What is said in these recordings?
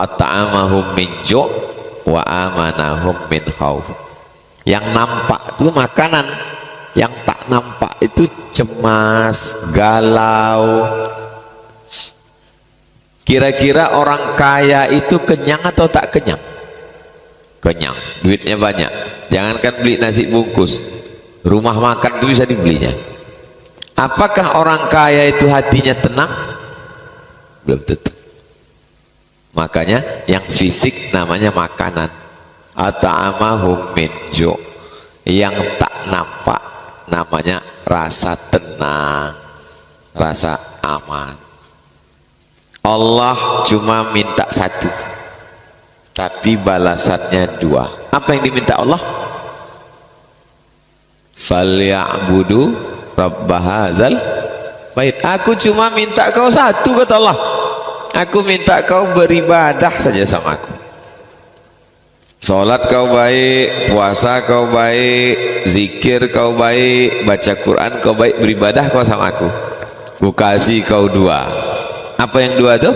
at'amahum min ju' wa amanahum min khauf. Yang nampak itu makanan, yang tak nampak itu cemas, galau. Kira-kira orang kaya itu kenyang atau tak kenyang? Kenyang, duitnya banyak. Jangankan beli nasi bungkus, rumah makan itu bisa dibelinya. Apakah orang kaya itu hatinya tenang? Belum tentu. Makanya yang fisik namanya makanan. At'amahum min ju'. Yang tak nampak namanya rasa tenang, rasa aman. Allah cuma minta satu, tapi balasannya dua. Apa yang diminta Allah? Falya'budu rabb hadzal bait. Aku cuma minta kau satu, kata Allah. Aku minta kau beribadah saja sama aku. Salat kau baik, puasa kau baik, zikir kau baik, baca Quran kau baik, beribadah kau sama aku. Ku kasih kau dua. Apa yang dua tuh?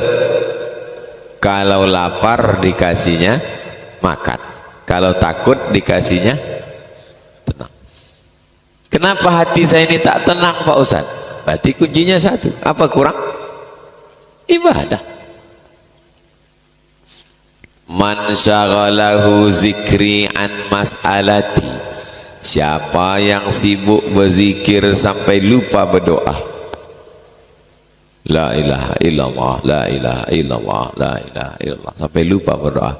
Kalau lapar dikasihnya makan, kalau takut dikasihnya tenang. Kenapa hati saya ini tak tenang, Pak Ustaz? Berarti kuncinya satu. Apa kurang? Ibadah. Man syaghalahu zikri an mas'alati. Siapa yang sibuk berzikir sampai lupa berdoa. La ilaha illallah, la ilaha illallah, la ilaha illallah, sampai lupa berdoa.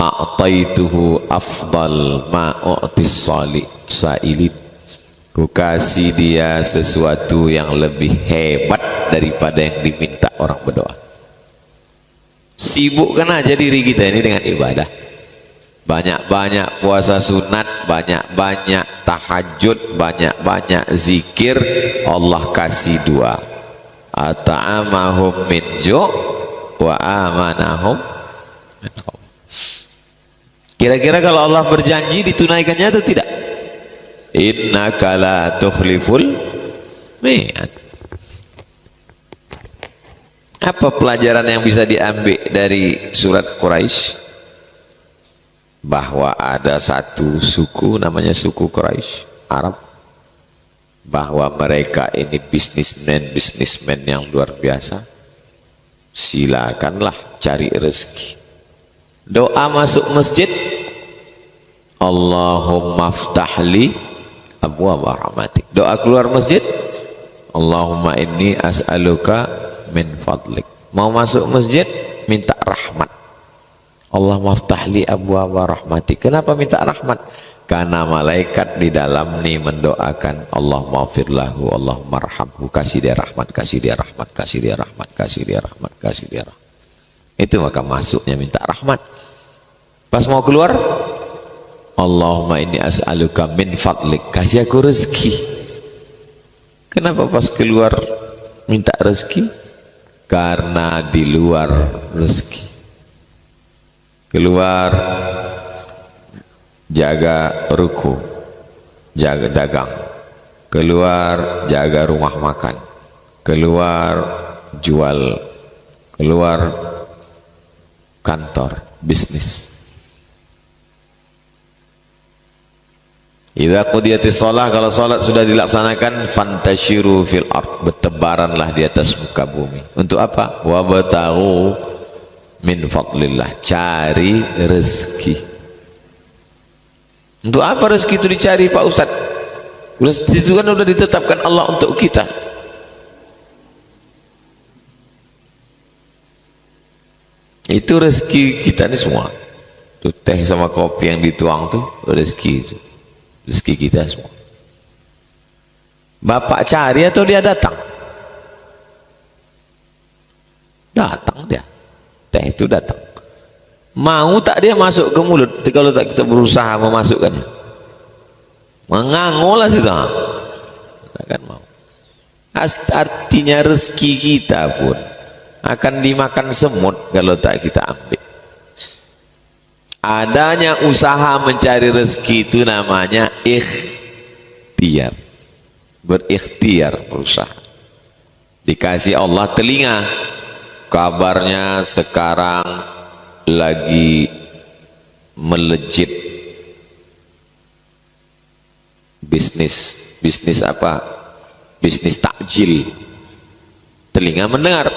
A'taituhu afdal ma u'tis sa'ilin. Ku kasih dia sesuatu yang lebih hebat daripada yang diminta orang berdoa. Sibukkan aja diri kita ini dengan ibadah. Banyak-banyak puasa sunat, banyak-banyak tahajud, banyak-banyak zikir. Allah kasih dua. At'amahum min ju' wa amanahum min khauf. Kira-kira kalau Allah berjanji ditunaikannya atau tidak? Innaka la tukhliful mi'ad. Apa pelajaran yang bisa diambil dari surat Quraisy? Bahwa ada satu suku namanya suku Quraisy Arab, bahwa mereka ini bisnismen yang luar biasa. Silakanlah cari rezeki. Doa masuk masjid, Allahumma ftahli abwaaba rahmatik. Doa keluar masjid, Allahumma inni as'aluka min fadlik. Mau masuk masjid minta rahmat, Allahumma ftahli abwaaba rahmatik. Kenapa minta rahmat? Karena malaikat di dalam nih mendoakan Allahumma firlahu, Allahumma arhamhu, kasih dia rahmat, kasih dia rahmat, kasih dia rahmat, kasih dia rahmat, kasih dia rahmat. Itu maka masuknya minta rahmat. Pas mau keluar, Allahumma inni as'aluka min fadlik, kasih aku rezeki. Kenapa pas keluar minta rezeki? Karena di luar rezeki. Keluar jaga ruku, jaga dagang, keluar jaga rumah makan, keluar jual, keluar kantor, bisnis. Idza qudiyatis shalah, kalau salat sudah dilaksanakan, fantashiru fil ard, bertebaranlah di atas muka bumi. Untuk apa? Wabtaghu min fadlillah, cari rezeki. Untuk apa rezeki itu dicari, Pak Ustaz? Rezeki itu kan sudah ditetapkan Allah untuk kita. Itu rezeki kita ini semua. Itu teh sama kopi yang dituang tuh rezeki itu. Rezeki kita semua. Bapak cari atau dia datang? Datang dia. Teh itu datang. Mau tak dia masuk ke mulut kalau tak kita berusaha memasukkannya? Mengangolah situ. Takkan mau. Artinya rezeki kita pun akan dimakan semut kalau tak kita ambil. Adanya usaha mencari rezeki itu namanya ikhtiar. Berikhtiar, berusaha. Dikasih Allah telinga, kabarnya sekarang lagi melejit bisnis apa? Bisnis takjil. Telinga mendengar,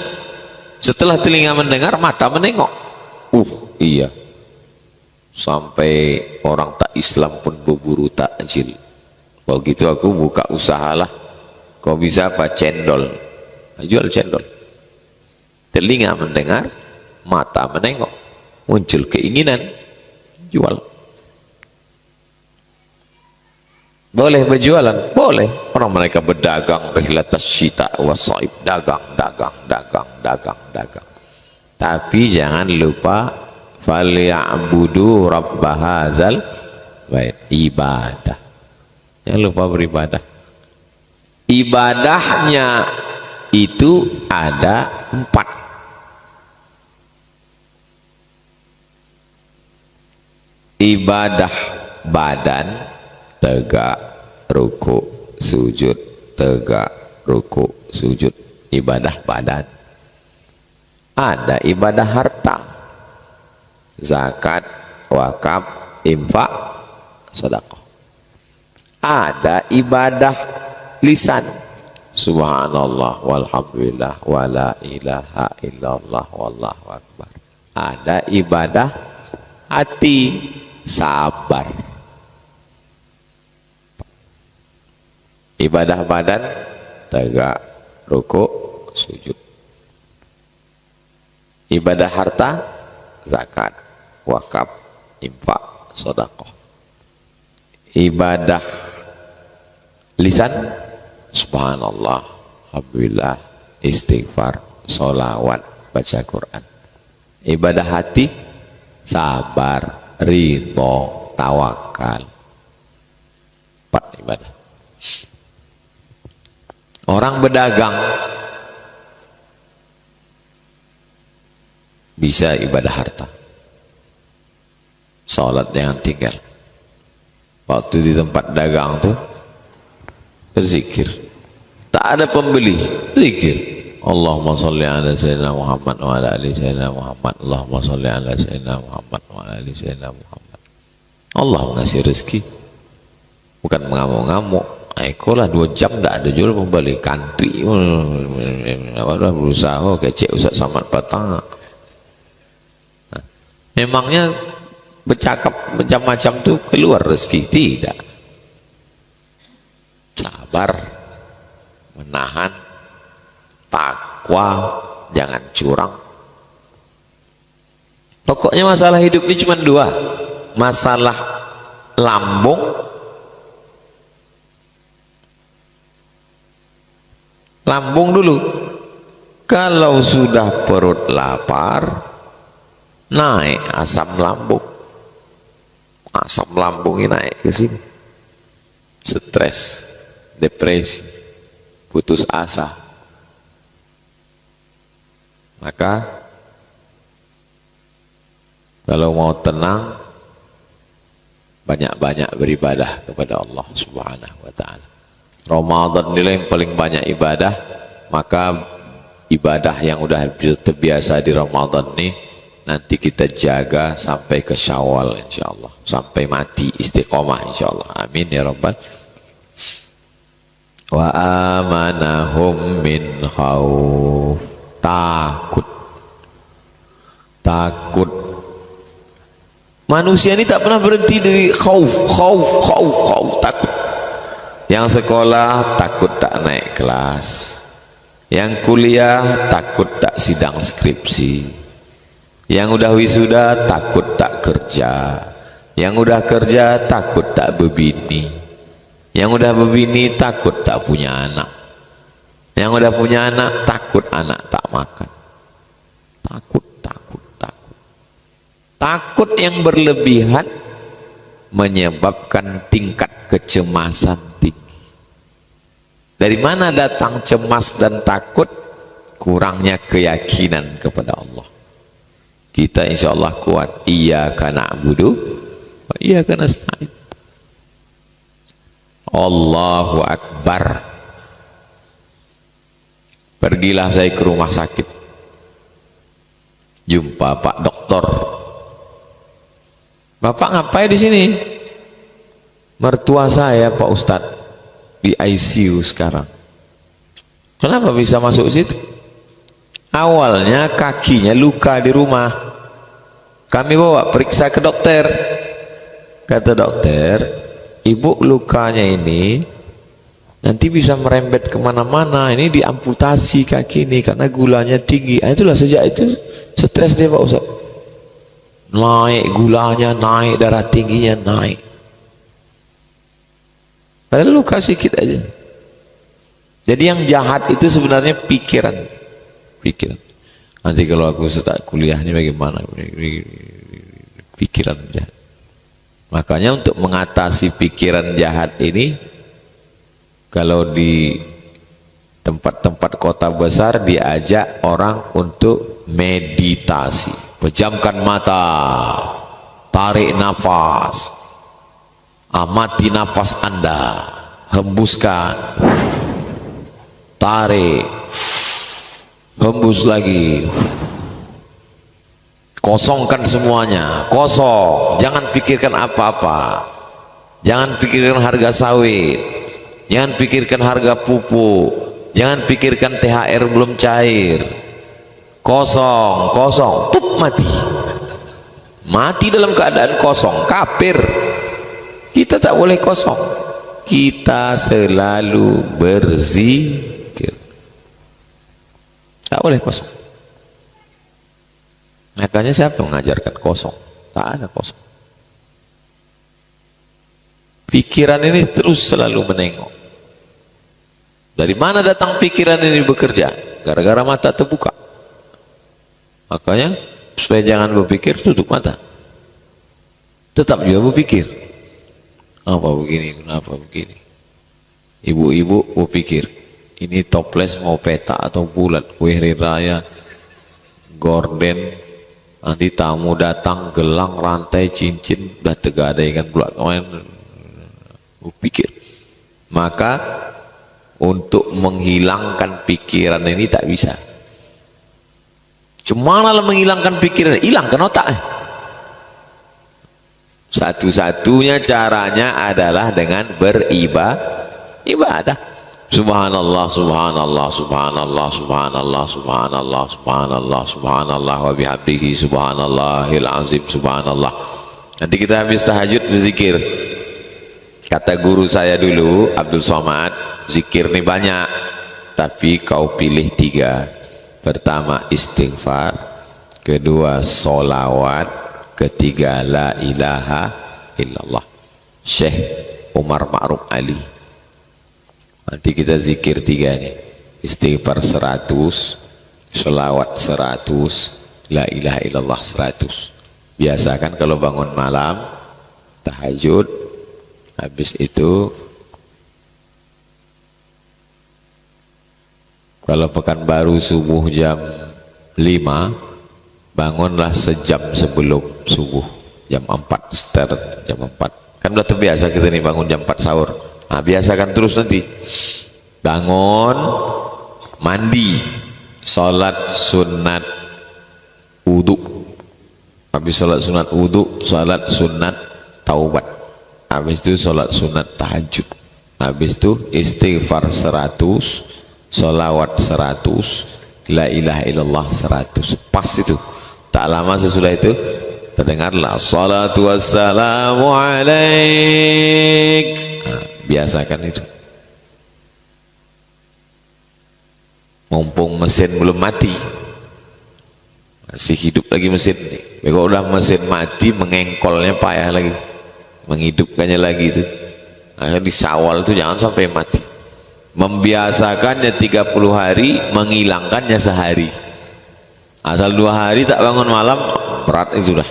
setelah telinga mendengar mata menengok. Iya, sampai orang tak Islam pun berburu takjil. Kalau gitu aku buka usahalah. Kau bisa apa? Cendol, jual cendol. Telinga mendengar, mata menengok, muncul keinginan, jual. Boleh berjualan? Boleh. Orang mereka berdagang rihlatas syita wasaib, dagang. Tapi jangan lupa falyabudu rabb hadzal bait, ibadah. Jangan lupa beribadah. Ibadahnya itu ada 4. Ibadah badan, tegak, ruku, sujud, tegak, ruku, sujud, ibadah badan. Ada ibadah harta, zakat, wakaf, infak, sedekah. Ada ibadah lisan, subhanallah walhamdulillah wala ilaha illallah wallahu akbar. Ada ibadah hati, sabar. Ibadah badan, tegak, ruku, sujud. Ibadah harta, zakat, wakaf, infak, sedekah. Ibadah lisan, subhanallah, alhamdulillah, istighfar, sholawat, baca Quran. Ibadah hati, sabar, ridho, tawakal. 4 ibadah. Orang berdagang bisa ibadah harta, sholat jangan tinggal. Waktu di tempat dagang tuh berzikir, tak ada pembeli, zikir Allahumma sholli ala sayyidina Muhammad wa ala ali sayyidina Muhammad, Allahumma sholli ala sayyidina Muhammad wa ala ali sayyidina Muhammad. Allah ngasih rezeki, bukan mengamuk-ngamuk. Ekolah 2 jam tidak ada jual pembeli, kantri apa berusaha kecek Ustaz Samad Patang. Memangnya bercakap macam-macam tuh keluar rezeki? Tidak. Sabar, menahan, takwa, jangan curang. Pokoknya masalah hidup ini cuma 2. Masalah lambung dulu. Kalau sudah perut lapar, naik asam lambung. Asam lambungnya naik ke sini. Stres, depresi, putus asa. Maka kalau mau tenang, banyak-banyak beribadah kepada Allah Subhanahu wa ta'ala. Ramadan nilai yang paling banyak ibadah, maka ibadah yang udah terbiasa di Ramadan ini nanti kita jaga sampai ke Syawal insyaallah, sampai mati istiqomah insyaallah. Amin ya rabbal. Wa amanahum min khauf, takut. Manusia ini tak pernah berhenti dari khauf, takut. Yang sekolah takut tak naik kelas, yang kuliah takut tak sidang skripsi, yang udah wisuda takut tak kerja, yang udah kerja takut tak berbini, yang udah berbini takut tak punya anak, yang udah punya anak takut anak tak makan. Takut yang berlebihan menyebabkan tingkat kecemasan tinggi. Dari mana datang cemas dan takut? Kurangnya keyakinan kepada Allah. Kita insya Allah kuat. Iyyaka na'budu wa iyyaka nasta'in. Allahu Akbar. Pergilah saya ke rumah sakit. jumpa Pak Doktor. Bapak ngapain di sini? Mertua saya Pak Ustadz di ICU sekarang. Kenapa bisa masuk situ? Awalnya kakinya luka di rumah. Kami bawa periksa ke dokter. Kata dokter, ibu lukanya ini nanti bisa merembet kemana-mana. Ini diamputasi kaki ini karena gulanya tinggi. Itulah sejak itu stres dia Pak Ustadz. Naik gulanya, naik darah tingginya, naik. Padahal luka sedikit aja. Jadi yang jahat itu sebenarnya pikiran. Nanti kalau aku start kuliah ini bagaimana? Pikiran jahat. Makanya untuk mengatasi pikiran jahat ini, kalau di tempat-tempat kota besar diajak orang untuk meditasi. Pejamkan mata, tarik nafas, amati nafas Anda, hembuskan, tarik, hembus lagi, kosongkan semuanya, kosong, jangan pikirkan apa-apa, jangan pikirkan harga sawit, jangan pikirkan harga pupuk, jangan pikirkan THR belum cair, kosong, tup, mati dalam keadaan kosong, kafir. Kita tak boleh kosong, kita selalu berzikir, tak boleh kosong. Makanya siapa mengajarkan kosong? Tak ada kosong. Pikiran ini terus selalu menengok. Dari mana datang pikiran ini bekerja? Gara-gara mata terbuka. Makanya supaya jangan berpikir, tutup mata. Tetap juga berpikir. Apa begini? Kenapa begini? Ibu-ibu berpikir, ini toples mau peta atau bulat? Kue hari raya, gorden, nanti tamu datang, gelang, rantai, cincin, udah tegadaikan pula kemarin. Berpikir. Maka untuk menghilangkan pikiran ini tak bisa. Cuma lah menghilangkan pikiran, hilangkan otak. Satu-satunya caranya adalah dengan beribadah. Subhanallah, subhanallah, subhanallah, subhanallah, subhanallah, subhanallah, subhanallah, wa bihamdihi subhanallahil azim, subhanallah. Nanti kita habis tahajud berzikir. Kata guru saya dulu, Abdul Somad, zikir ini banyak, tapi kau pilih 3. Pertama istighfar, kedua solawat, ketiga la ilaha illallah. Syekh Umar Ma'ruf Ali. Nanti kita zikir 3 nih. Istighfar 100, solawat 100, la ilaha illallah 100. Biasakan kalau bangun malam tahajud, habis itu kalau Pekanbaru subuh jam 5, bangunlah sejam sebelum subuh, jam 4 start, jam 4. Kan udah terbiasa kita nih bangun jam 4 sahur. Nah, biasakan terus nanti. Bangun, mandi, sholat sunat wudu. Habis sholat sunat wudu, sholat sunat taubat. Habis itu sholat sunat tahajud. Habis itu istighfar 100, sholawat 100, la ilaha illallah 100. Pas itu. Tak lama sesudah itu terdengarlah salatu wassalamu alaik. Nah, biasakan itu. Mumpung mesin belum mati, masih hidup lagi mesin ini. Kalau udah mesin mati, mengengkolnya payah lagi, menghidupkannya lagi itu. Nah, di Syawal itu jangan sampai mati. Membiasakannya 30 hari, menghilangkannya sehari. Asal 2 hari tak bangun malam, berat itu sudah.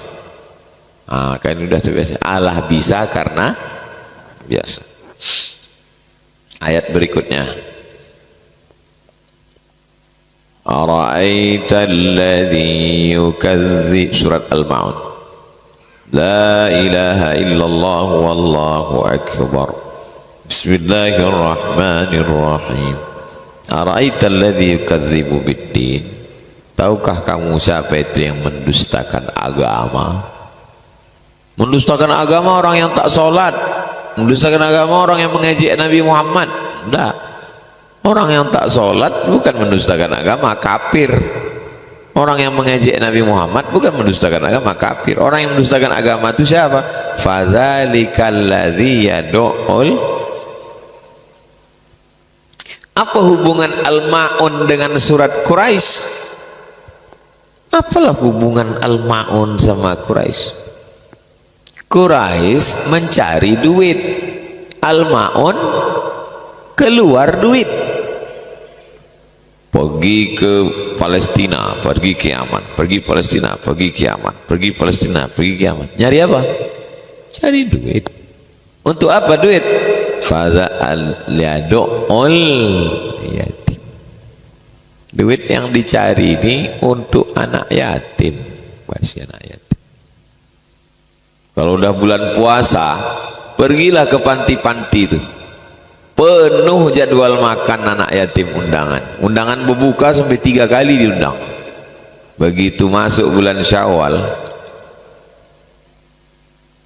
Nah, kan udah terbiasa. Allah bisa karena biasa. Ayat berikutnya. Ara'aita alladhi yukadzdzib, surat Al-Ma'un. La ilaha illallah wallahu akbar. Bismillahirrahmanirrahim. Ara'aita alladhi yukadzibu biddin. Tahukah kamu siapa itu yang mendustakan agama? Mendustakan agama orang yang tak sholat, mendustakan agama orang yang mengejek Nabi Muhammad. Tidak. Orang yang tak sholat bukan mendustakan agama, kafir. Orang yang mengejek Nabi Muhammad bukan mendustakan agama, kafir. Orang yang mendustakan agama itu siapa? Fadzalikal ladzi yad'ul. Apa hubungan Al-Ma'un dengan surat Quraisy? Apalah hubungan Al-Ma'un sama Quraisy? Quraisy mencari duit, Al-Ma'un keluar duit. Pergi ke Palestina, pergi ke Yaman, pergi Palestina, pergi ke Yaman, pergi Palestina, pergi ke Yaman. Nyari apa? Cari duit. Untuk apa duit? Faza al-yadu'ul yatim. Duit yang dicari ini untuk anak yatim. Masih anak yatim. Kalau udah bulan puasa, pergilah ke panti-panti itu. Penuh jadwal makan anak yatim undangan. Undangan berbuka sampai 3 kali diundang. Begitu masuk bulan Syawal,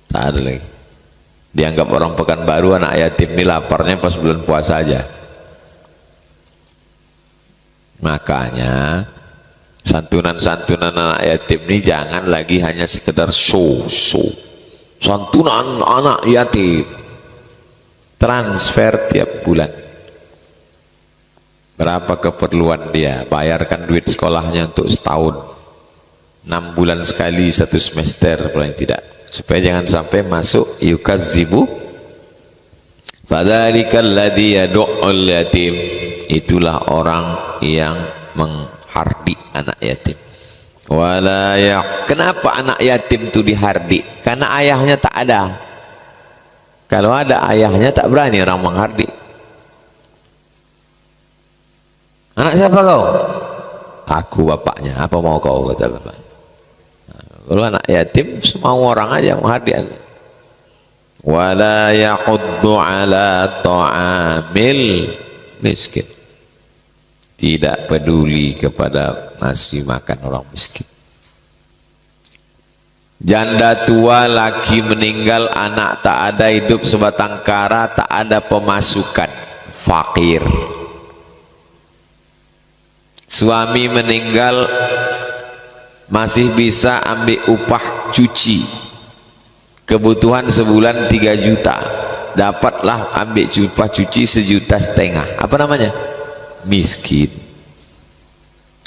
tak ada lagi. Dianggap orang Pekanbaru anak yatim ini laparnya pas bulan puasa aja. Makanya santunan-santunan anak yatim ini jangan lagi hanya sekedar show. Santunan anak yatim, transfer tiap bulan. Berapa keperluan dia, bayarkan duit sekolahnya untuk setahun, 6 bulan sekali 1 semester paling tidak, supaya jangan sampai masuk yukazzibu. Fadzalikal ladzi yad'ul yatim. Itulah orang yang menghardik anak yatim. Kenapa anak yatim itu dihardik? Karena ayahnya tak ada. Kalau ada ayahnya tak berani orang menghardik. Anak siapa kau? Aku bapaknya. Apa mau kau, kata bapak. Kalau anak yatim semua orang aja menghardik. Wala yahuddu ala ta'amil miskin. Tidak peduli kepada ngasih makan orang miskin. Janda tua, laki meninggal, anak tak ada, hidup sebatang kara, tak ada pemasukan, fakir. Suami meninggal, masih bisa ambil upah cuci, kebutuhan sebulan 3 juta, dapatlah ambil upah cuci 1,5 juta. Apa namanya? Miskin.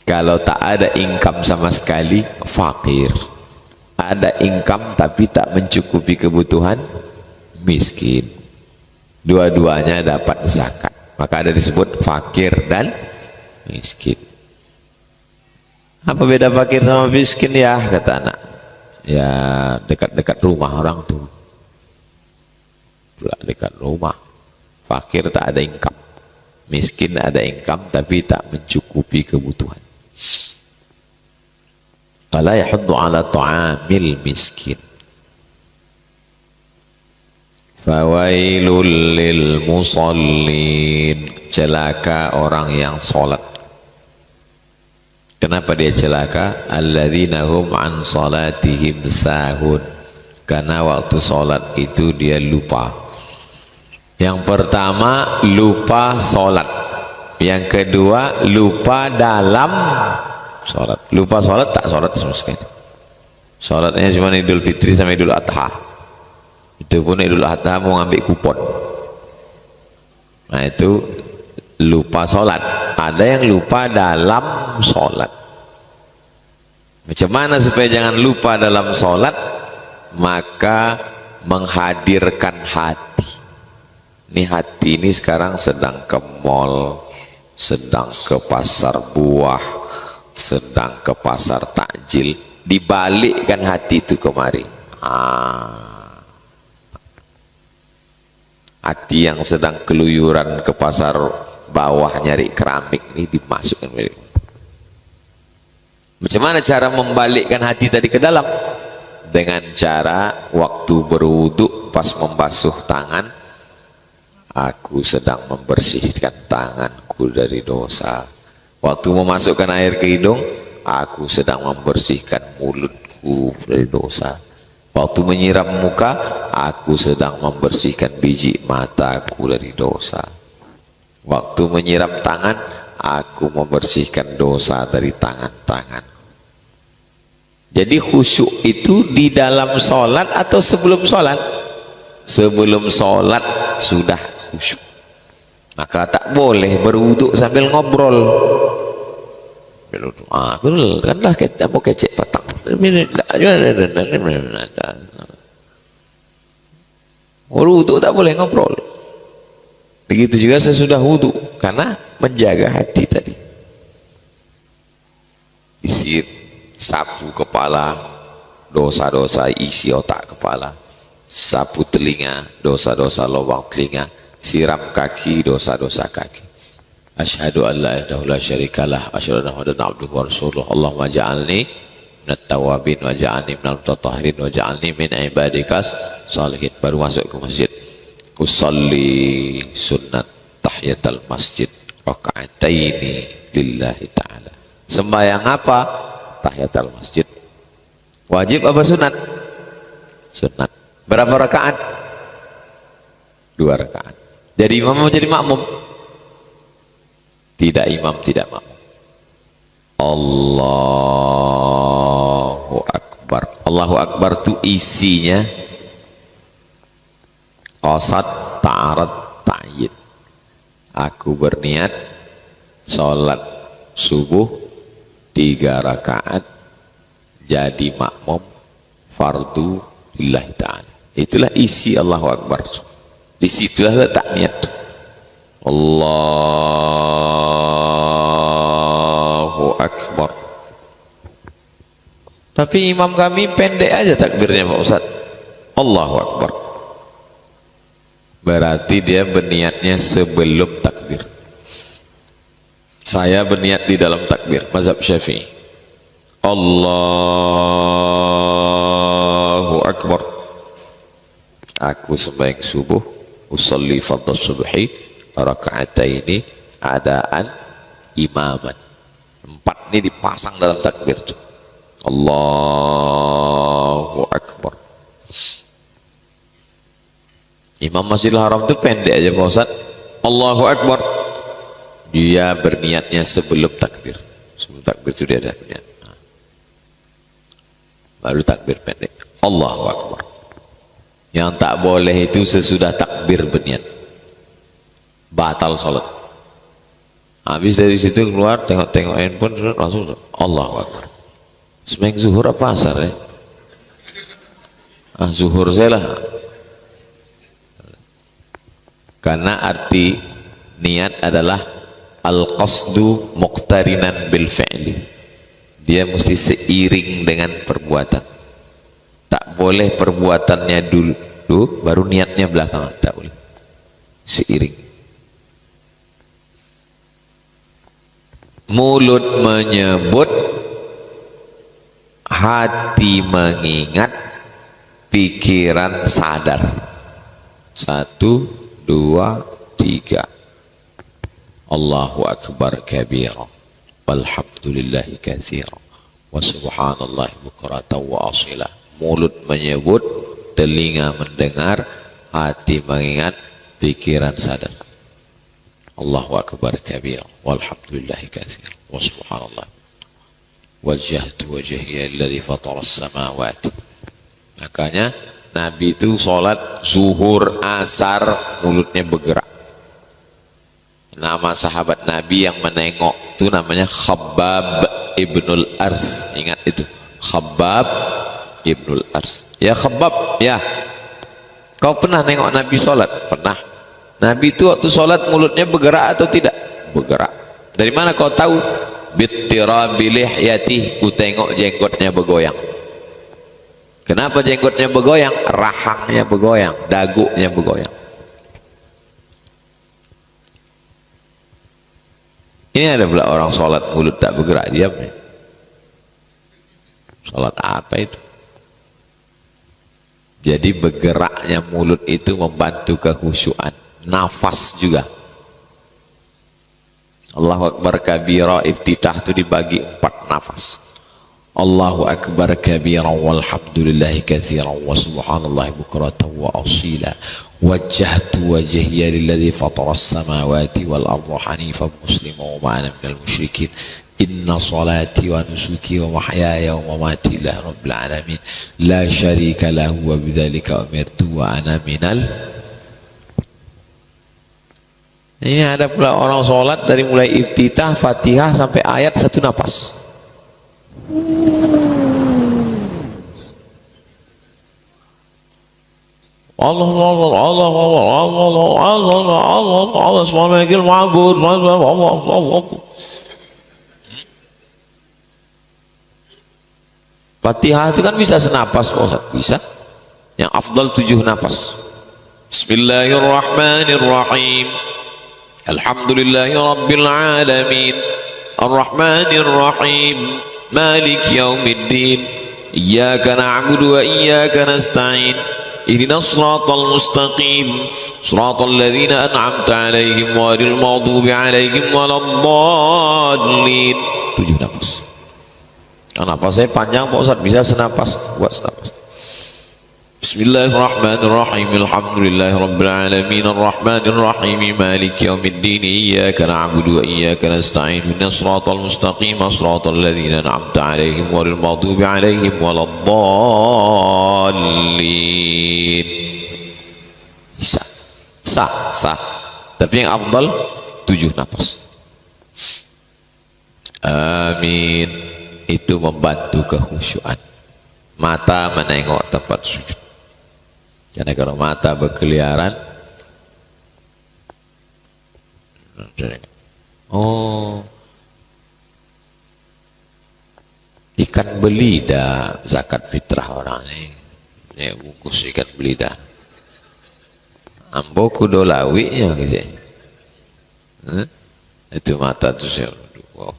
Kalau tak ada income sama sekali, fakir. Ada income tapi tak mencukupi kebutuhan, miskin. Dua-duanya dapat zakat, maka ada disebut fakir dan miskin. Apa beda fakir sama miskin ya, kata anak? Ya dekat-dekat rumah orang tuh, dekat rumah. Fakir tak ada income, miskin ada income tapi tak mencukupi kebutuhan. Fala yahuddu ala ta'amil miskin. Fawailul lil musallin. Celaka orang yang salat. Kenapa dia celaka? Alladzina hum an salatihim sahun. Karena waktu salat itu dia lupa. Yang pertama lupa salat. Yang kedua lupa dalam salat. Lupa salat, tak salat sama sekali. Salatnya cuma Idul Fitri sama Idul Adha. Itu pun Idul Adha mau ngambil kupon. Nah itu lupa salat. Ada yang lupa dalam salat. Macam mana supaya jangan lupa dalam salat? Maka menghadirkan hati. Ini hati ini sekarang sedang ke mall, sedang ke pasar buah, sedang ke pasar takjil, dibalikkan hati itu kemari. Hati yang sedang keluyuran ke pasar bawah nyari keramik ini dimasukkan. Macam mana cara membalikkan hati tadi ke dalam? Dengan cara waktu berwudu pas membasuh tangan, aku sedang membersihkan tanganku dari dosa. Waktu memasukkan air ke hidung, aku sedang membersihkan mulutku dari dosa. Waktu menyiram muka, aku sedang membersihkan biji mataku dari dosa. Waktu menyiram tangan, aku membersihkan dosa dari tangan-tangan. Jadi khusyuk itu di dalam sholat atau sebelum sholat? Sebelum sholat sudah khusyuk. Maka tak boleh berwuduk sambil ngobrol. Kan lah kita mau kecek patang. Berwuduk tak boleh ngobrol. Begitu juga sesudah wuduk, karena menjaga hati tadi. Isi sapu kepala, dosa-dosa isi otak kepala. Sapu telinga, dosa-dosa lubang telinga. Siram kaki, dosa-dosa kaki. Asyhadu an la ilaha illallah syarikalah, asyhadu anna muhammadan abduhu wa rasuluh. Allahumma ja'alni minat tawabin wa ja'alni minal mutatahhirin wa ja'alni min ibadikas salihin. Baru masuk ke masjid. Usalli sunnat tahiyatul masjid raka'ataini lillahi ta'ala. Sembahyang apa? Tahiyatul masjid. Wajib apa sunat? Sunat. Berapa rakaat? 2 rakaat. Jadi imam mau jadi makmum? Tidak imam, tidak makmum. Allahu Akbar. Allahu Akbar itu isinya qasad, ta'arad, ta'yid. Aku berniat sholat subuh 3 rakaat jadi makmum fardu lillahi ta'ala. Itulah isi Allahu Akbar. Disitulah letak niat. Allahu Akbar. Tapi imam kami pendek aja takbirnya Pak Ustaz. Allahu Akbar. Berarti dia berniatnya sebelum takbir. Saya berniat di dalam takbir, mazhab Syafi'i. Allahu Akbar. Aku sembahyang subuh, usolli fardhu subhi raka'ataini adaan imaman. 4 ini dipasang dalam takbir. Allahu Akbar. Imam Masjidil Haram itu pendek aja Pak Ustaz. Allahu Akbar. Dia berniatnya sebelum takbir. Sebelum takbir itu dia ada berniat. Baru takbir pendek. Allahu Akbar. Yang tak boleh itu sesudah takbir berniat. Batal sholat. Habis dari situ keluar tengok-tengok handphone langsung Allahu Akbar. Sembahyang zuhur apa asar ya? Zuhur saya lah. Karena arti niat adalah al-qasdu muqtarinan bil fi'li. Dia mesti seiring dengan perbuatan. Tak boleh perbuatannya dulu baru niatnya belakangan, tak boleh. Seiring. Mulut menyebut, hati mengingat, pikiran sadar. 1, 2, 3. Allahu Akbar kabira walhamdulillahi katsira wa subhanallahi bukratan wa asila. Mulut menyebut, telinga mendengar, hati mengingat, pikiran sadar. Allahu Akbar kabira walhamdulillahi katsira wa subhanallah wajjahtu wajhiya alladhi fatara as-samawati. Makanya Nabi itu sholat zuhur, asar, mulutnya bergerak. Nama sahabat Nabi yang menengok itu namanya Khabbab ibnul Ars. Ingat itu, Khabbab ibnul Ars. Ya Khabbab, ya, kau pernah nengok Nabi sholat? Pernah. Nabi itu waktu sholat mulutnya bergerak atau tidak? Bergerak. Dari mana kau tahu? Bittirabi lihyatihi, ku tengok jenggotnya bergoyang. Kenapa jenggotnya bergoyang? Rahangnya bergoyang, dagunya bergoyang. Ini ada pula orang sholat mulut tak bergerak, diam. Sholat apa itu? Jadi bergeraknya mulut itu membantu kekhusyuan. Nafas juga. Allahu Akbar kabira iftitah itu dibagi 4 nafas. Allahu Akbar kabira walhamdulillahi katsiran wa subhanallahi bukratan wa asila wajjahtu wajhiya lilladzi fatara as-samawati wal arda hanifan musliman wa ma ana minal musyrikin inna salati wa nusuki wa mahyaya wa mamati lillahi rabbil alamin la syarika lahu wa bidzalika umirtu wa ana minal. Ini ada pula orang sholat dari mulai iftitah Fatihah sampai ayat 1 nafas. Allah Allah Allah Allah Allah Allah Allah Allah subhanakal ma'bud Allah. Fatihah itu kan bisa senapas Ustaz, bisa. Yang afdal 7 napas. Bismillahirrahmanirrahim. Alhamdulillahi rabbil alamin. Arrahmanir rahim. Malik yaumiddin. Iyyaka na'budu wa iyyaka nasta'in. Ihdinas siratal mustaqim. Siratal ladzina an'amta 'alaihim ghairil maghdubi 'alaihim waladdallin. 7 napas. Napas saya panjang Pak Ustaz, bisa senapas, buat senapas. Bismillahirrahmanirrahim. Alhamdulillahirabbil alamin arrahmanir rahim maliki yaumiddin iyyaka na'budu wa iyyaka nasta'in ihdinas siratal mustaqim siratal ladzina an'amta 'alaihim ghairil maghdubi 'alaihim waladdallin. Bisa. Sah. Tapi yang afdal 7 napas. Amin. Itu membantu kekhusyuan. Mata menengok tempat sujud. Karena kalau mata berkeliaran, oh, ikan belida zakat fitrah orang ini. Ini bungkus ikan belida. Ambo kudo lawinya gitu. Itu mata tuh saya. Wow.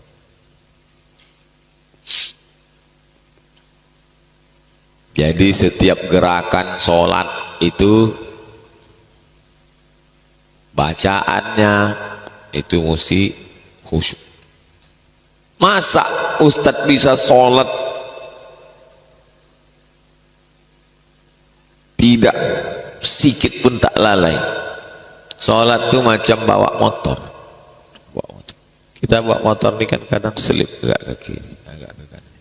Jadi setiap gerakan sholat itu bacaannya itu mesti khusyuk. Masa Ustadz bisa sholat tidak sikit pun tak lalai? Sholat tuh macam bawa motor. Kita bawa motor ini kan kadang selip agak ke kiri, agak ke kanan.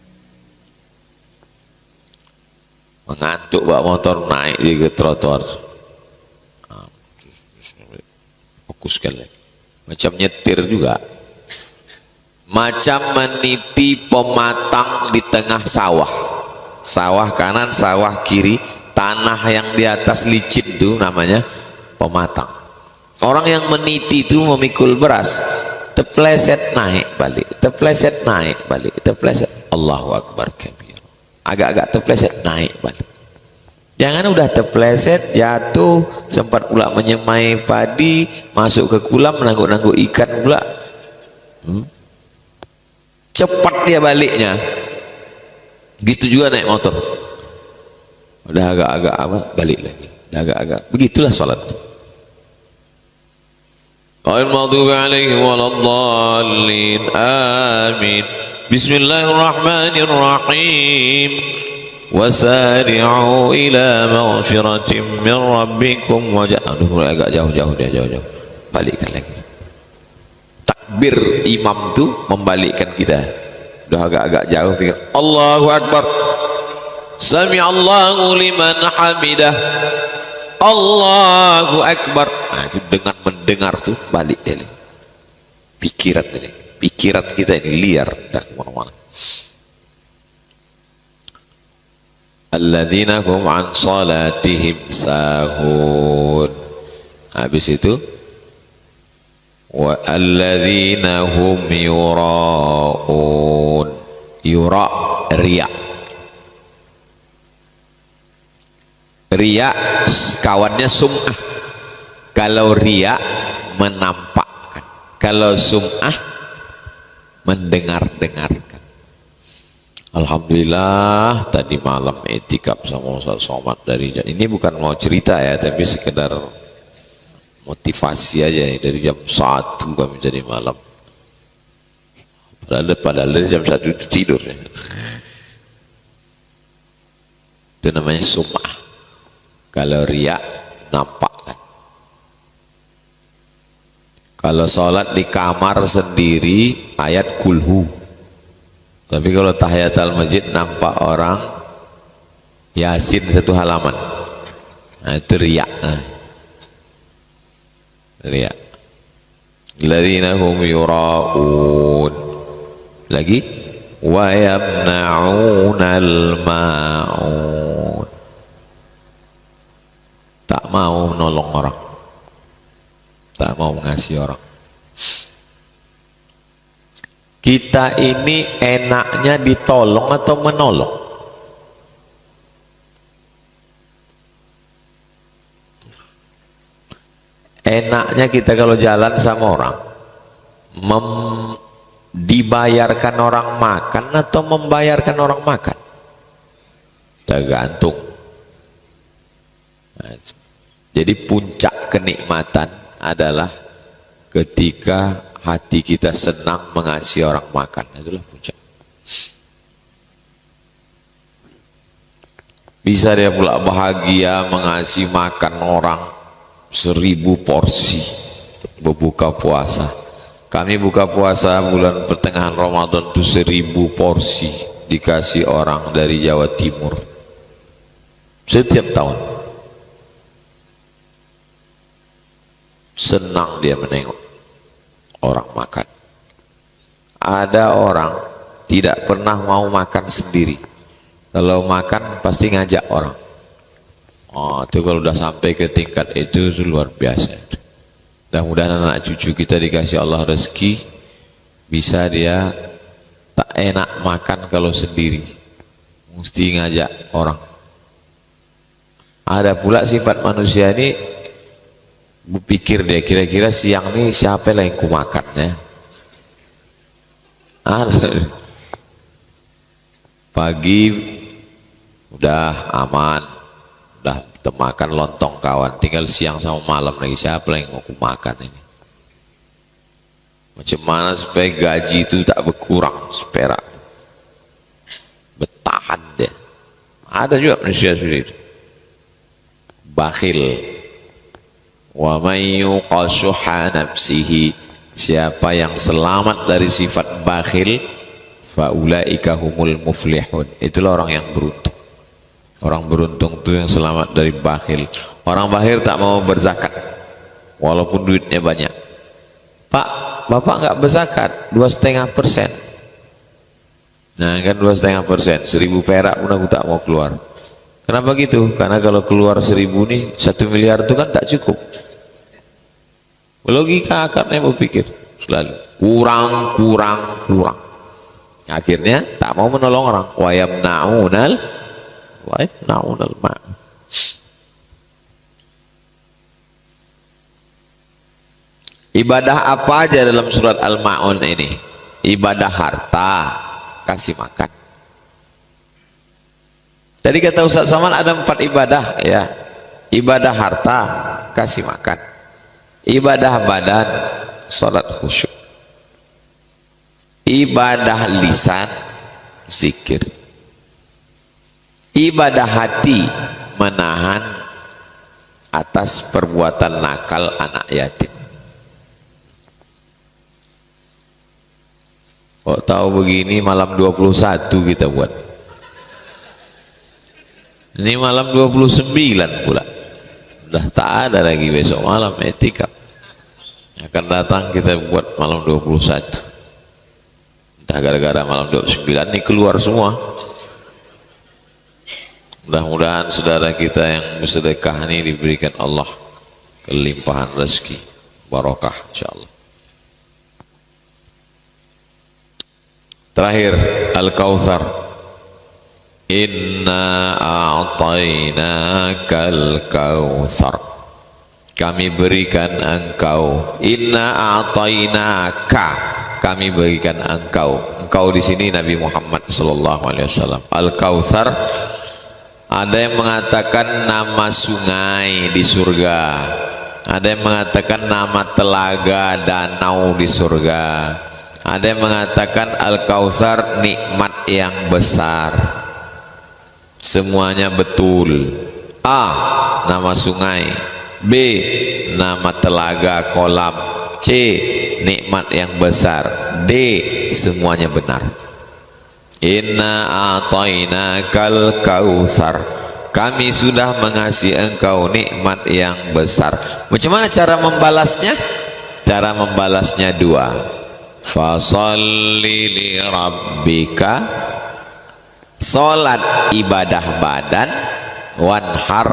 Mengantuk bawa motor, naik di ke trotoar, fokuskan lagi. Macam nyetir juga, macam meniti pematang di tengah sawah. Sawah kanan, sawah kiri, tanah yang di atas licin itu namanya pematang. Orang yang meniti itu memikul beras, terpleset naik balik, terpleset naik balik, terpleset. Allahu Akbar kabir. Agak-agak terpleset naik balik. Jangan udah terpleset jatuh, sempat pula menyemai padi, masuk ke kolam menangguk-nangguk ikan pula. Cepat dia baliknya. Gitu juga naik motor. Udah agak-agak apa balik lagi. Udah agak-agak. Begitulah salat. Ghairil maghdubi 'alaihim waladdallin. Amin. Bismillahirrahmanirrahim. Wasari'u ila maghfiratin min rabbikum wa aduh agak jauh-jauh dia, jauh-jauh. Balikkan lagi. Takbir imam tu membalikkan kita. Udah agak-agak jauh pikir Allahu Akbar. Sami'allahu liman hamidah. Allahu Akbar. Nah, itu dengan mendengar tuh balik dia. Pikiran ini. Pikiran kita ini liar, tak kemana-mana. Alladzina hum an salatihim sahun. Habis itu wa alladzina hum yura'un. Yura' riya. Riya kawannya sum'ah. Kalau riya menampakkan, kalau sum'ah mendengar-dengarkan. Alhamdulillah tadi malam etikaf sama Ustaz Somad dari ini bukan mau cerita ya, tapi sekedar motivasi aja ya. Dari jam 1 kami jadi malam Padahal dari jam 1 itu tidur ya. Itu namanya sum'ah. Kalau riak nampak kan. Kalau sholat di kamar sendiri ayat kulhu, tapi kalau tahiyatul masjid nampak orang Yasin 1 halaman. Nah, itu riak. Riak. Alladzina hum yura'un. Lagi wa yamna'unal ma'un. Tak mau nolong orang, tak mau ngasih orang. Kita ini enaknya ditolong atau menolong? Enaknya kita kalau jalan sama orang dibayarkan orang makan atau membayarkan orang makan? Tergantung. Jadi puncak kenikmatan adalah ketika hati kita senang mengasihi orang makan. Itulah puncak. Bisa dia pula bahagia mengasihi makan orang 1000 porsi berbuka puasa. Kami buka puasa bulan pertengahan Ramadan itu 1000 porsi dikasih orang dari Jawa Timur setiap tahun. Senang dia menengok orang makan. Ada orang tidak pernah mau makan sendiri, kalau makan pasti ngajak orang. Oh, itu kalau udah sampai ke tingkat itu luar biasa. Mudah-mudahan anak cucu kita dikasih Allah rezeki, bisa dia tak enak makan kalau sendiri, mesti ngajak orang. Ada pula sifat manusia ini, berpikir dia kira-kira siang ini siapa yang ku makan ya. Pagi udah aman, udah makan lontong kawan, tinggal siang sama malam lagi siapa yang mau ku makan ini. Macam mana supaya gaji itu tak berkurang seperak, bertahan dia. Ada juga manusia seperti itu, bakhil. Wa may yuqashuha nafsihi, siapa yang selamat dari sifat bakhil, fa ulaika humul muflihun, itulah orang yang beruntung. Orang beruntung itu yang selamat dari bakhil. Orang bakhil tak mau berzakat walaupun duitnya banyak. Pak, bapak nggak berzakat 2,5%. Nah kan 2,5%, 1000 perak pun aku tak mau keluar. Kenapa gitu? Karena kalau keluar 1000 nih 1 miliar itu kan tak cukup. Logika akarnya berpikir selalu kurang. Akhirnya tak mau menolong orang. Wa yamna'unal ma'un. Ibadah apa aja dalam surat Al-Ma'un ini? Ibadah harta, kasih makan. Tadi kata Ustaz Saman ada 4 ibadah ya. Ibadah harta, kasih makan. Ibadah badan, salat khusyuk. Ibadah lisan, zikir. Ibadah hati, menahan atas perbuatan nakal anak yatim. Kok tahu begini malam 21 kita buat. Ini malam 29 pula. Udah tak ada lagi besok malam etikaf. Akan datang kita buat malam 21. Entah gara-gara malam 29 ini keluar semua. Mudah-mudahan saudara kita yang bersedekah ini diberikan Allah kelimpahan rezeki, barokah insyaallah. Terakhir Al-Kautsar. Inna a'tainakal kautsar, kami berikan engkau. Inna a'tainaka, kami berikan engkau. Engkau di sini Nabi Muhammad sallallahu alaihi wasallam. Al-Kautsar, ada yang mengatakan nama sungai di surga, ada yang mengatakan nama telaga danau di surga, Ada yang mengatakan Al-Kautsar nikmat yang besar. Semuanya betul. A, nama sungai. B, nama telaga kolam. C, nikmat yang besar. D, semuanya benar. Inna a'tainakal kautsar, kami sudah mengasihi engkau nikmat yang besar. Macam mana cara membalasnya? Cara membalasnya dua. Fasalli li rabbika, salat ibadah badan, wanhar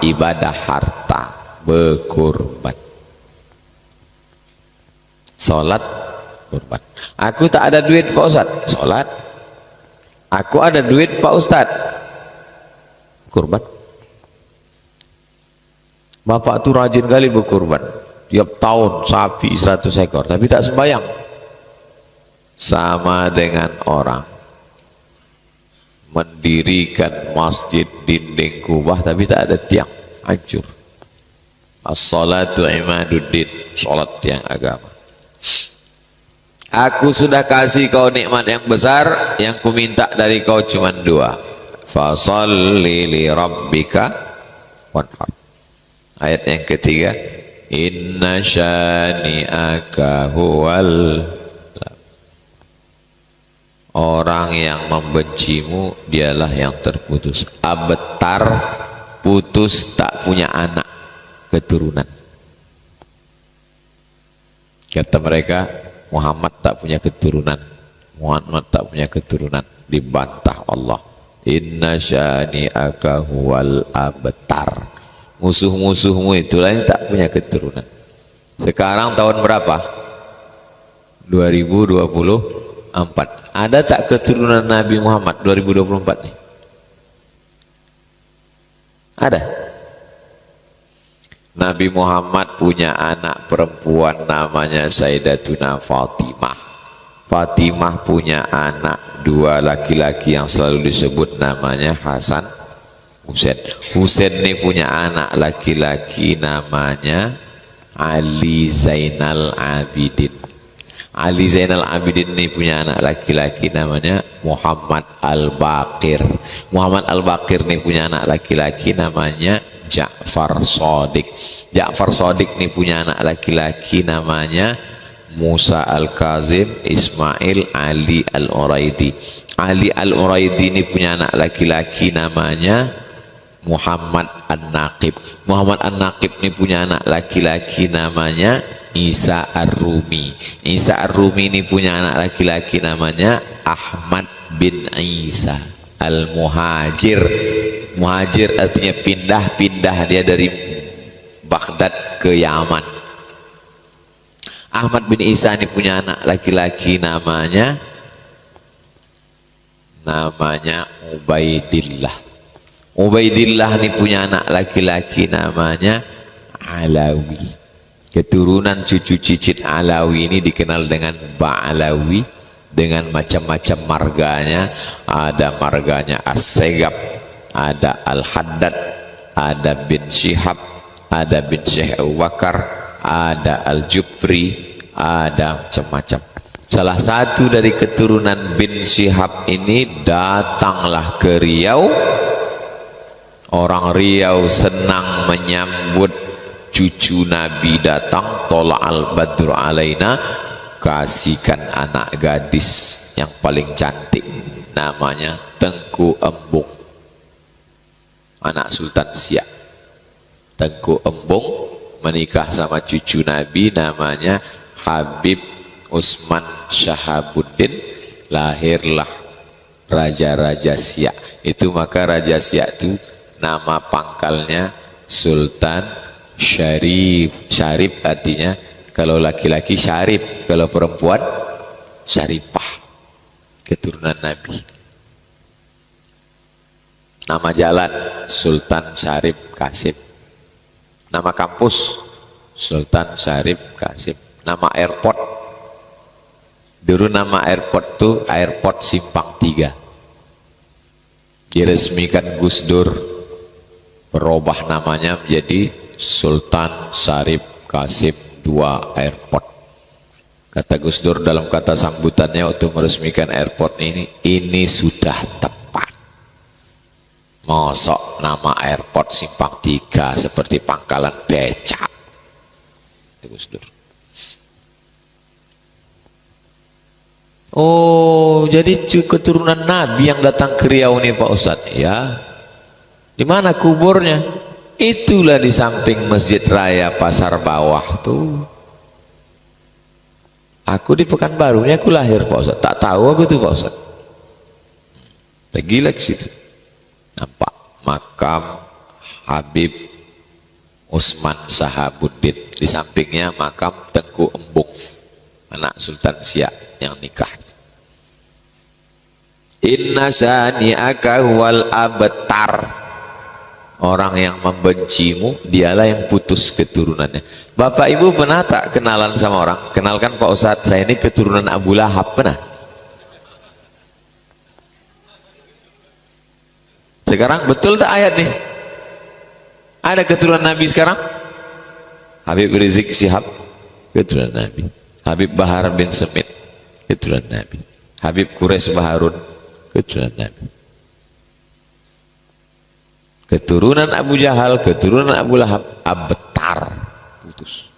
ibadah harta, berkurban. Salat kurban. Aku tak ada duit Pak Ustaz, salat. Aku ada duit Pak Ustaz, kurban. Bapak tuh rajin kali berkurban, tiap tahun sapi 100 ekor, tapi tak sembahyang. Sama dengan orang mendirikan masjid dinding kubah tapi tak ada tiang, hancur. As-salatu imaduddin, salat tiang agama. Aku sudah kasih kau nikmat yang besar, yang ku minta dari kau cuma dua. Fasalli li rabbika wanhar. Ayat yang ketiga, inna syani'aka huwal, orang yang membencimu dialah yang terputus. Abtar, putus, tak punya anak keturunan. Kata mereka, Muhammad tak punya keturunan, Muhammad tak punya keturunan. Dibantah Allah, inna syani'aka huwal abtar. Musuh-musuhmu itulah yang tak punya keturunan. Sekarang tahun berapa? 2024. Ada tak keturunan Nabi Muhammad 2024 nih? Ada. Nabi Muhammad punya anak perempuan namanya Sayyidatuna Fatimah. Fatimah punya anak dua laki-laki yang selalu disebut namanya Hasan, Husain. Husain ini punya anak laki-laki namanya Ali Zainal Abidin. Ali Zainal Abidin ini punya anak laki-laki namanya Muhammad Al-Baqir. Muhammad Al-Baqir ini punya anak laki-laki namanya Ja'far Shadiq. Ja'far Shadiq ini punya anak laki-laki namanya Musa Al-Kazim, Ismail Ali Al-Uraidi. Ali Al-Uraidi ini punya anak laki-laki namanya Muhammad An-Naqib. Muhammad An-Naqib ini punya anak laki-laki namanya Isa Ar-Rumi. Isa Ar-Rumi ini punya anak laki-laki namanya Ahmad bin Isa Al-Muhajir. Muhajir artinya pindah-pindah, dia dari Baghdad ke Yaman. Ahmad bin Isa ini punya anak laki-laki namanya Ubaidillah. Ubaidillah ini punya anak laki-laki namanya Alawi. Keturunan cucu cicit Alawi ini dikenal dengan Ba'alawi, dengan macam-macam marganya. Ada marganya As-Segab, ada Al-Haddad, ada bin Syihab, ada bin Syekh Abu Bakar, ada Al-Jufri, ada macam-macam. Salah satu dari keturunan bin Syihab ini datanglah ke Riau. Orang Riau senang menyambut cucu Nabi datang. Tola al-badru alaina, kasihkan anak gadis yang paling cantik, namanya Tengku Embung, anak Sultan Siak. Tengku Embung menikah sama cucu Nabi namanya Habib Usman Syahabuddin. Lahirlah Raja-Raja Siak. Itu maka Raja Siak itu nama pangkalnya Sultan Syarif. Syarif artinya kalau laki-laki Syarif, kalau perempuan Syarifah, keturunan Nabi. Nama jalan Sultan Syarif Qasim. Nama kampus Sultan Syarif Qasim. Nama airport, dulu nama airport tuh Airport Simpang 3. Diresmikan Gus Dur, berubah namanya menjadi Sultan Syarif Qasim II Airport. Kata Gus Dur dalam kata sambutannya waktu meresmikan airport ini sudah tepat. Mosok nama airport Simpang 3 seperti pangkalan becak. Itu Gus Dur. Oh, jadi keturunan Nabi yang datang ke Riau nih Pak Ustadz, ya. Di mana kuburnya? Itulah di samping Masjid Raya Pasar Bawah tuh. Aku di Pekanbaru ini aku lahir Pak Ustadz. Tak tahu aku tuh Pak Ustadz. Lagi ke situ. Nampak makam Habib Usman Sahabuddin. Di sampingnya makam Tengku Embung, anak Sultan Siak yang nikah. Inna sani'aka wal abtar. Orang yang membencimu dialah yang putus keturunannya. Bapak Ibu pernah tak kenalan sama orang? Kenalkan Pak Ustadz, saya ini keturunan Abu Lahab. Pernah? Sekarang betul tak ayat nih? Ada keturunan Nabi sekarang? Habib Rizik Syihab, keturunan Nabi. Habib Bahar bin Semit, keturunan Nabi. Habib Quraisy Baharun, keturunan Nabi. Keturunan Abu Jahal, keturunan Abu Lahab, abtar, putus.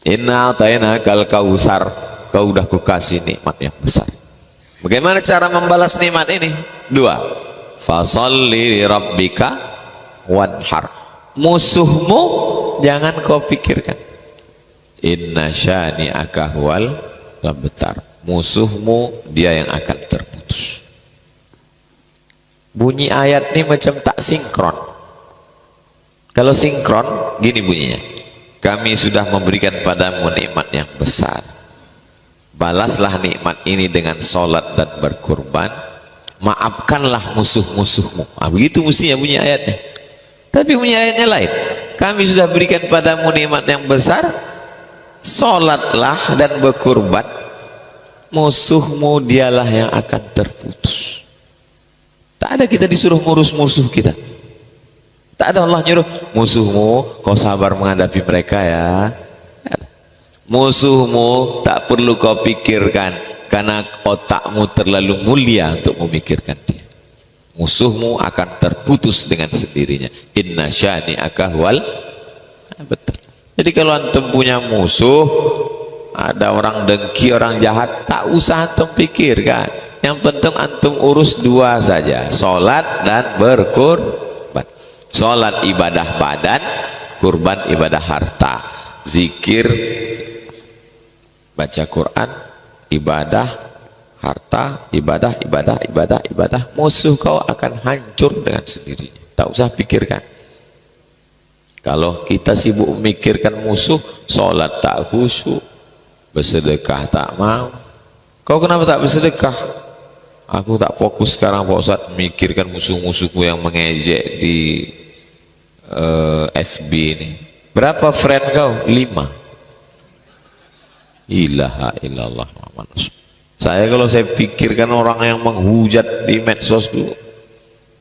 Inna atayna kal kausar, kau udah kukasih nikmat yang besar. Bagaimana cara membalas nikmat ini? Dua. Fasalli li rabbika wanhar. Musuhmu jangan kau pikirkan. Inna syani'aka huwal abtar. Musuhmu dia yang akan terputus. Bunyi ayat ini macam tak sinkron. Kalau sinkron gini bunyinya, kami sudah memberikan padamu nikmat yang besar, balaslah nikmat ini dengan sholat dan berkurban, maafkanlah musuh-musuhmu. Begitu mestinya bunyi ayatnya. Tapi bunyi ayatnya lain, kami sudah berikan padamu nikmat yang besar, sholatlah dan berkurban, musuhmu dialah yang akan terputus. Tak ada kita disuruh ngurus musuh kita. Tak ada Allah nyuruh musuhmu kau sabar menghadapi mereka ya. Musuhmu tak perlu kau pikirkan karena otakmu terlalu mulia untuk memikirkan dia. Musuhmu akan terputus dengan sendirinya. Inna syani'aka huwal abtar. Jadi kalau antum punya musuh, ada orang dengki, orang jahat, tak usah antum pikirkan. Yang penting antum urus dua saja, sholat dan berkurban. Sholat ibadah badan, kurban ibadah harta. Zikir, baca Quran, ibadah harta, ibadah. Musuh kau akan hancur dengan sendirinya. Tak usah pikirkan. Kalau kita sibuk memikirkan musuh, sholat tak khusyuk, bersedekah tak mau. Kau kenapa tak bersedekah? Aku tak fokus sekarang Pak Ustadz memikirkan musuh-musuhku yang mengejek di FB ini. Berapa friend kau? 5. Ilaha illallah Muhammad Rasulullah. Kalau saya pikirkan orang yang menghujat di medsos dulu,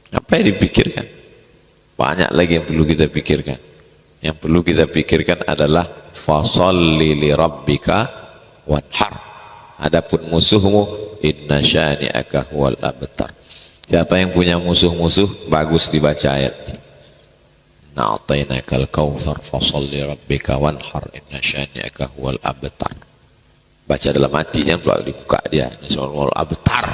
apa yang dipikirkan? Banyak lagi yang perlu kita pikirkan. Yang perlu kita pikirkan adalah fasalli li rabbika wanhar. Adapun musuhmu, inna syani'aka huwal abtar. Siapa yang punya musuh-musuh, bagus dibaca ayat ini. Na'atainakal kautsar fasalli rabbika wanhar inna syani'aka huwal abtar. Baca dalam hati, jangan pula di muka dia. Inna syani'aka huwal abtar.